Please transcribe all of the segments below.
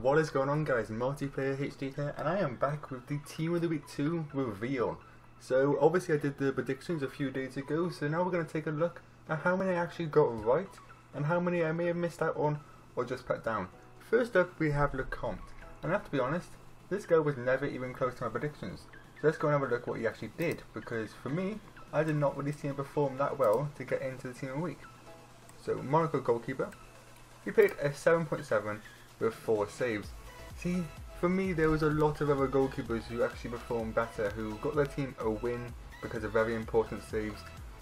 What is going on, guys? Multiplayer HD here, and I am back with the Team of the Week 2 reveal. So obviously I did the predictions a few days ago, so now we're going to take a look at how many I actually got right and how many I may have missed out on or just put down. First up we have Lecompt, and I have to be honest, this guy was never even close to my predictions. So let's go and have a look what he actually did, because for me, I did not really see him perform that well to get into the Team of the Week. So Monaco Goalkeeper, he played a 7.7 with 4 saves. See, for me there was a lot of other goalkeepers who actually performed better, who got their team a win because of very important saves.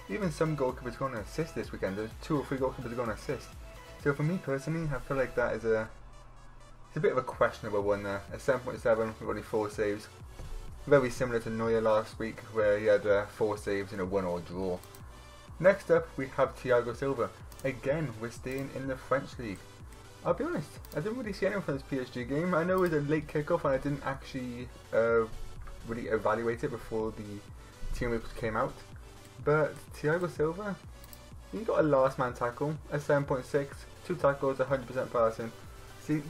Even some goalkeepers got an assist this weekend. There's 2 or 3 goalkeepers got an assist. So for me personally, I feel like that is it's a bit of a questionable one there. A 7.7 with only 4 saves. Very similar to Neuer last week, where he had 4 saves in a 1-1 draw. Next up we have Thiago Silva. Again, we're staying in the French league. I'll be honest, I didn't really see anyone from this PSG game. I know it was a late kickoff and I didn't actually really evaluate it before the team came out. But Thiago Silva, he got a last man tackle, a 7.6, 2 tackles, 100% passing. See,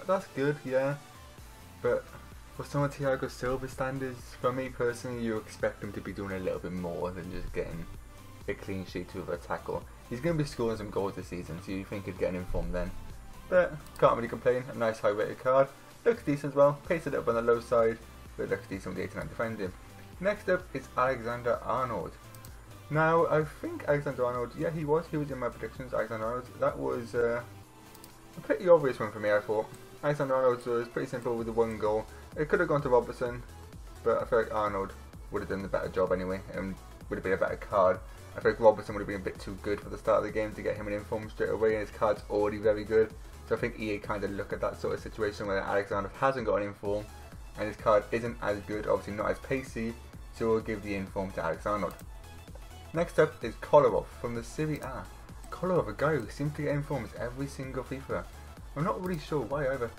that's good, yeah. But for some of Thiago Silva's standards, for me personally, you expect him to be doing a little bit more than just getting a clean sheet with a tackle. He's going to be scoring some goals this season, so you think he'd get an inform then. But can't really complain. A nice high rated card. Looks decent as well. Pace a little bit on the low side, but looks decent with the 89 defending. Next up is Alexander Arnold. Now I think Alexander Arnold, yeah, he was in my predictions. Alexander Arnold, that was a pretty obvious one for me. I thought Alexander Arnold was pretty simple with the 1 goal. It could have gone to Robertson, but I feel like Arnold would have done the better job anyway, and would have been a better card. I feel like Robertson would have been a bit too good for the start of the game to get him an inform straight away, and his card's already very good. So I think EA kind of look at that sort of situation where Alexander hasn't got an inform and his card isn't as good, obviously not as pacey, so we'll give the inform to Alex Arnold. Next up is Kolarov from the Serie A. Kolarov, a guy who seems to get informs every single FIFA. I'm not really sure why either.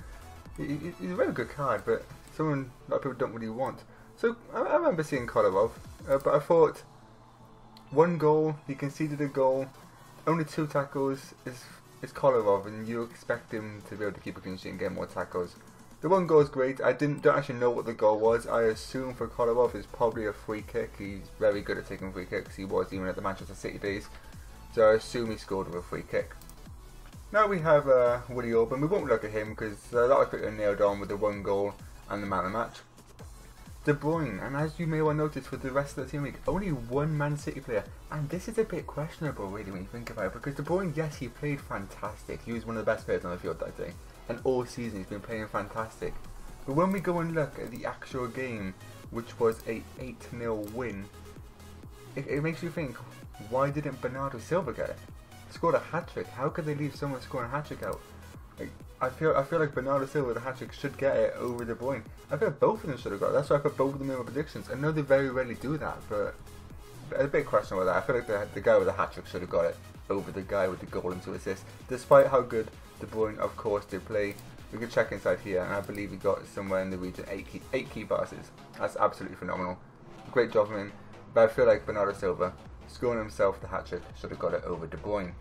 He's a very good card, but someone a lot of people don't really want. So I remember seeing Kolarov, but I thought 1 goal, he conceded a goal, only 2 tackles is Kolarov, and you expect him to be able to keep a clean sheet and get more tackles. The 1 goal is great. I don't actually know what the goal was. I assume for Kolarov it's probably a free kick. He's very good at taking free kicks. He was even at the Manchester City days, so I assume he scored with a free kick. Now we have Willy Orban. We won't look at him because that was pretty nailed on with the 1 goal and the man of the match. De Bruyne, and as you may well notice with the rest of the team league, only 1 Man City player, and this is a bit questionable really when you think about it, because De Bruyne, yes, he played fantastic. He was one of the best players on the field that day, and all season he's been playing fantastic. But when we go and look at the actual game, which was a 8-0 win, it makes you think, why didn't Bernado Silva get it? Scored a hat-trick. How could they leave someone scoring a hat-trick out? Like, I feel like Bernado Silva with a hat-trick should get it over De Bruyne. I feel like both of them should have got it. That's why I put both of them in my predictions. I know they very rarely do that, but a bit questionable with that. I feel like the guy with the hat-trick should have got it over the guy with the goal and 2 assists. Despite how good De Bruyne, of course, did play. We can check inside here, and I believe he got somewhere in the region 8 key passes. That's absolutely phenomenal. Great job from him. But I feel like Bernado Silva, scoring himself the hat-trick, should have got it over De Bruyne.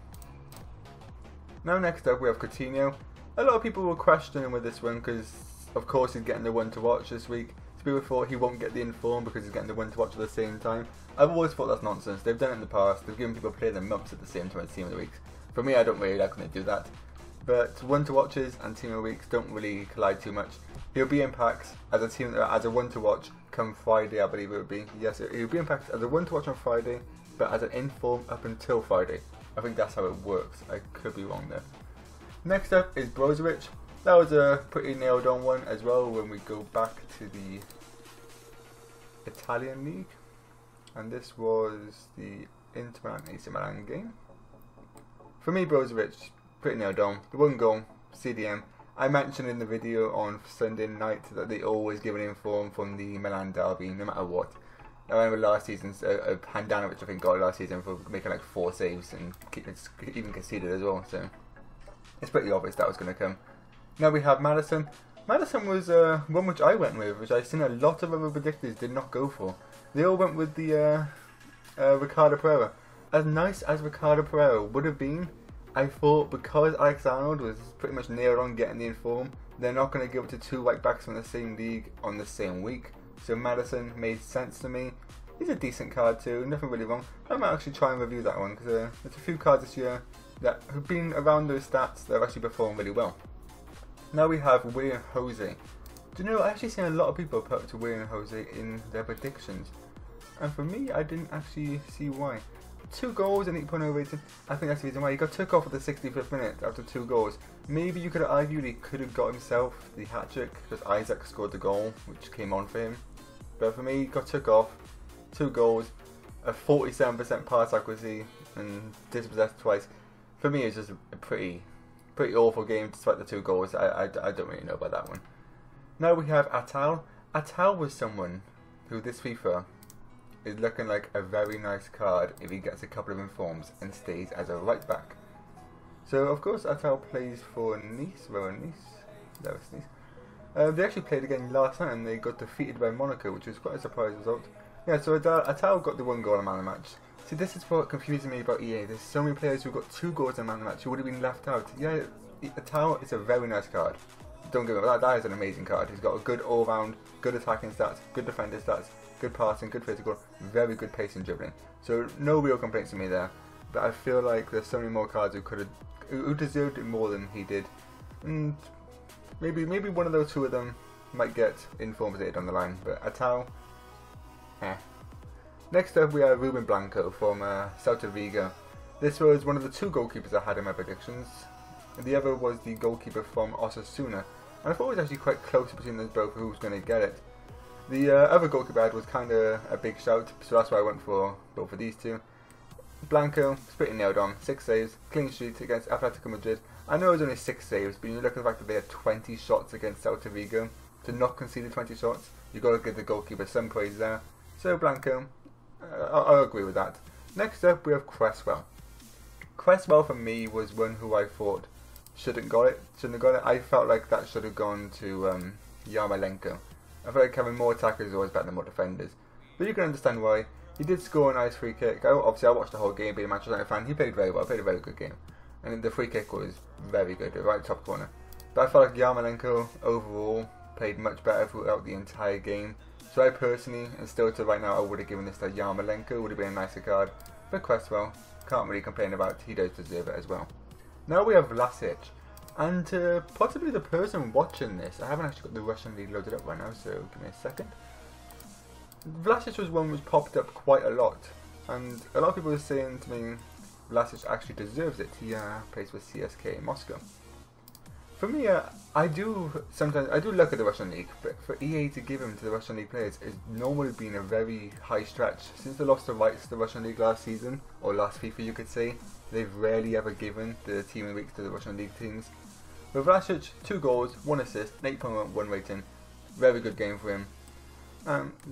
Now next up we have Coutihno. A lot of people were questioning with this one because of course he's getting the 1 to watch this week. So people thought he won't get the inform because he's getting the 1 to watch at the same time. I've always thought that's nonsense. They've done it in the past. They've given people play their months at the same time as Team of the Weeks. For me, I don't really like when they do that. But 1 to watches and Team of the Weeks don't really collide too much. He'll be in packs as a 1 to watch come Friday, I believe it would be. Yes, he'll be in packs as a 1 to watch on Friday, but as an inform up until Friday. I think that's how it works. I could be wrong there. Next up is Brozovic. That was a pretty nailed on one as well when we go back to the Italian league. And this was the Inter Milan AC Milan game. For me, Brozovic, pretty nailed on. The 1 goal, CDM. I mentioned in the video on Sunday night that they always give an inform from the Milan derby, no matter what. I remember last season's Handanovic, I think, got it last season for making like 4 saves and even conceded as well. So it's pretty obvious that was going to come. Now we have Madison. Madison was one which I went with, which I've seen a lot of other predictors did not go for. They all went with the Ricardo Pereira. As nice as Ricardo Pereira would have been, I thought because Alex Arnold was pretty much nailed on getting the inform, they're not going to give it to two right backs from the same league on the same week. So Madison made sense to me. He's a decent card too, nothing really wrong. I might actually try and review that one because there's a few cards this year that have been around those stats that have actually performed really well. Now we have William Jose. Do you know, I actually seen a lot of people put to William Jose in their predictions. And for me, I didn't actually see why. 2 goals and 8.0 rating. I think that's the reason why he got took off at the 65th minute after 2 goals. Maybe you could have argued he could have got himself the hat-trick because Isaac scored the goal, which came on for him. But for me, he got took off, 2 goals, a 47% pass accuracy, and dispossessed twice. For me, it's just a pretty awful game despite the 2 goals. I don't really know about that one. Now we have Atal. Atal was someone who this FIFA is looking like a very nice card if he gets a couple of informs and stays as a right back. So of course Atal plays for Nice, they actually played again last night and they got defeated by Monaco, which was quite a surprise result. Yeah, so Atal got the 1 goal in man of the match. See, this is what confuses me about EA. There's so many players who got 2 goals in man of the match who would have been left out. Yeah, Atal is a very nice card. Don't get me wrong, that is an amazing card. He's got a good all-round, good attacking stats, good defender stats, good passing, good physical, very good pace and dribbling. So no real complaints to me there. But I feel like there's so many more cards who deserved it more than he did. And maybe one of those 2 of them might get informs later down the line. But Atal, Next up we have Ruben Blanco from Celta Vigo. This was one of the 2 goalkeepers I had in my predictions. And the other was the goalkeeper from Osasuna. And I thought it was actually quite close between those both who was going to get it. The other goalkeeper I had was kind of a big shout, so that's why I went for both of these 2. Blanco, pretty nailed on, 6 saves, clean sheet against Atletico Madrid. I know it was only 6 saves, but you look at the fact that they had 20 shots against Celta Vigo. To not concede 20 shots, you've got to give the goalkeeper some praise there. So Blanco, I'll agree with that. Next up we have Cresswell. Cresswell for me was one who I thought shouldn't have got it. I felt like that should have gone to Yarmolenko. I feel like having more attackers is always better than more defenders. But you can understand why. He did score a nice free kick. Obviously I watched the whole game, being a Manchester United fan. He played very well, played a very good game. And the free kick was very good, right top corner. But I felt like Yarmolenko overall played much better throughout the entire game. So I personally, and still to right now, I would have given this to Yarmolenko, would have been a nicer card. But Cresswell, can't really complain about, he does deserve it as well. Now we have Vlasic. And possibly the person watching this, I haven't actually got the Russian league loaded up right now, so give me a second. Vlasic was one which popped up quite a lot, and a lot of people were saying to me Vlasic actually deserves it. He plays for CSKA Moscow. For me, I do look at the Russian league, but for EA to give him to the Russian league players has normally been a very high stretch. Since they lost the rights to the Russian league last season, or last FIFA you could say, they've rarely ever given the team of the week to the Russian league teams. With Vlasic, 2 goals, 1 assist, 8.1 rating, very good game for him.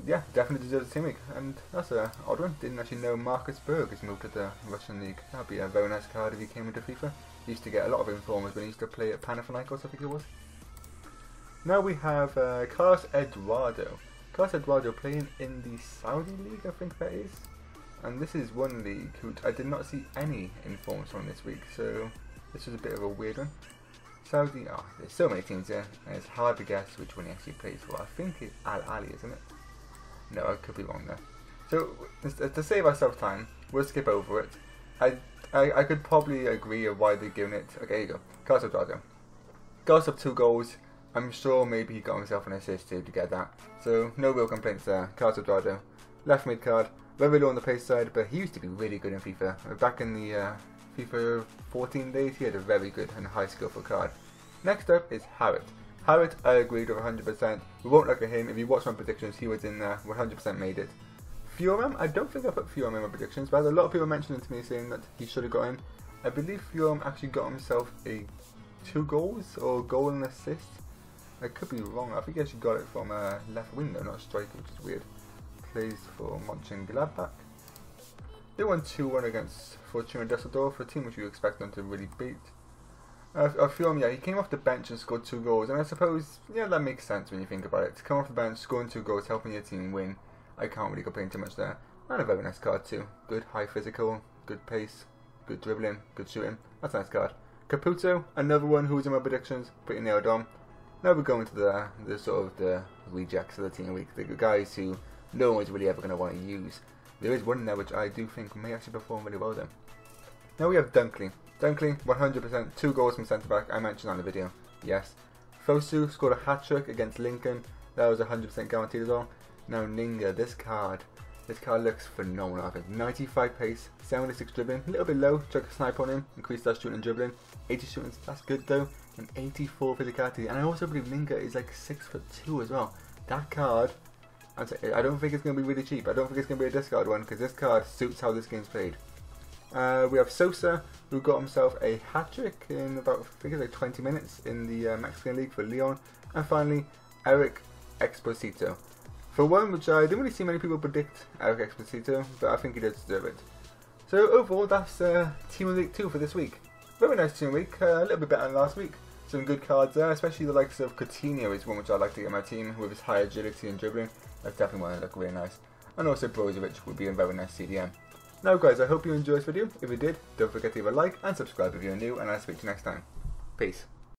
Yeah, definitely deserves a team week, and that's an odd one. Didn't actually know Marcus Berg has moved to the Russian league. That'd be a very nice card if he came into FIFA. He used to get a lot of informers when he used to play at Panathinaikos, I think it was. Now we have Carlos Eduardo. Carlos Eduardo playing in the Saudi league, I think that is. And this is one league which I did not see any informs from this week, so this was a bit of a weird one. Saudi, there's so many teams here, and it's hard to guess which one he actually plays for. I think it's Al Ali, isn't it? No, I could be wrong there. So, to save ourselves time, we'll skip over it. I could probably agree on why they're giving it. Okay, here you go. Carlos Eduardo. Got up 2 goals. I'm sure maybe he got himself an assist too to get that. So, no real complaints there. Carlos Eduardo. Left mid card. Very low on the pace side, but he used to be really good in FIFA. Back in the FIFA 14 days, he had a very good and high skillful card. Next up is Harrod. Harrod, I agreed with 100%. We won't look at him. If you watch my predictions, he was in there. 100% made it. Thuram, I don't think I put Thuram in my predictions, but a lot of people mentioned to me saying that he should have got in. I believe Thuram actually got himself 2 goals or goal and assist. I could be wrong. I think he actually got it from left wing though, not striker, which is weird. Plays for Mönchengladbach. They won 2-1 against Fortuna Düsseldorf, a team which you expect them to really beat. Thuram, yeah, he came off the bench and scored 2 goals, and I suppose, yeah, that makes sense when you think about it. To come off the bench, scoring 2 goals, helping your team win, I can't really complain too much there. And a very nice card too. Good high physical, good pace, good dribbling, good shooting. That's a nice card. Caputo, another one who was in my predictions, pretty nailed on. Now we're going to the sort of the rejects of the team of the week, the guys who no one's really ever going to want to use. There is one in there which I do think may actually perform really well then. Now we have Dunkley. Dunkley, 100%, 2 goals from centre back, I mentioned on the video, yes. Fosu scored a hat-trick against Lincoln, that was 100% guaranteed as well. Now Ninga, this card looks phenomenal. I think 95 pace, 76 dribbling, a little bit low, chuck a snipe on him, increase that shooting and dribbling, 80 shooting, that's good though, and 84 physicality. And I also believe Ninga is like 6'2" as well. That card, I don't think it's going to be really cheap. I don't think it's going to be a discard one, because this card suits how this game's played. We have Sosa, who got himself a hat-trick in about, I think it's like 20 minutes in the Mexican League for Leon. And finally, Eric Exposito. For one which I didn't really see many people predict Eric Exposito, but I think he does deserve it. So overall, that's Team of the Week 2 for this week. Very nice Team of the Week, a little bit better than last week. Some good cards there, especially the likes of Coutihno is one which I'd like to get in my team with his high agility and dribbling. That's definitely one that look really nice. And also Brozovic would be a very nice CDM. Now guys, I hope you enjoyed this video. If you did, don't forget to leave a like and subscribe if you're new, and I'll speak to you next time. Peace.